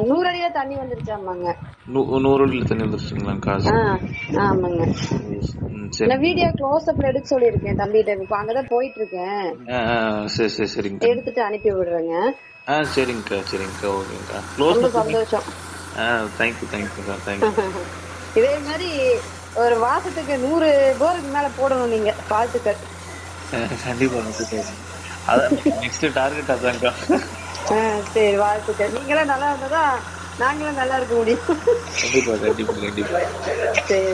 100 அடியில தண்ணி வந்துருச்சாமாங்க. 100 அடியில தண்ணி வந்துருச்சுங்களாக்கா? ஆமாங்க. நான் வீடியோ க்ளோஸ் அப்ல எடுக்க சொல்லிருக்கேன் தம்பிகிட்ட. இப்ப அங்கதான் போயிட்டு இருக்கேன். சரி சரி சரிங்க. எடுத்துட்டு அனுப்பி விடுறேங்க. சரிங்கக்கா சரிங்கக்கா. ஓகேங்கக்கா. ரொம்ப சந்தோஷம். தேங்க்யூ தேங்க்யூக்கா தேங்க்யூ. இதே மாதிரி ஒரு மாசத்துக்கு 100 போருக்கு மேல போடணும் நீங்க. வாழ்த்துக்கள். கண்டிப்பா அதான் நெக்ஸ்ட் டார்கெட் அதான்க்கா. சரி, வாழ்த்துக்கள். நீங்களாம் நல்லா இருந்தாதான் நாங்களும் நல்லா இருக்க முடியும். கண்டிப்பா கண்டிப்பா கண்டிப்பா. சரி.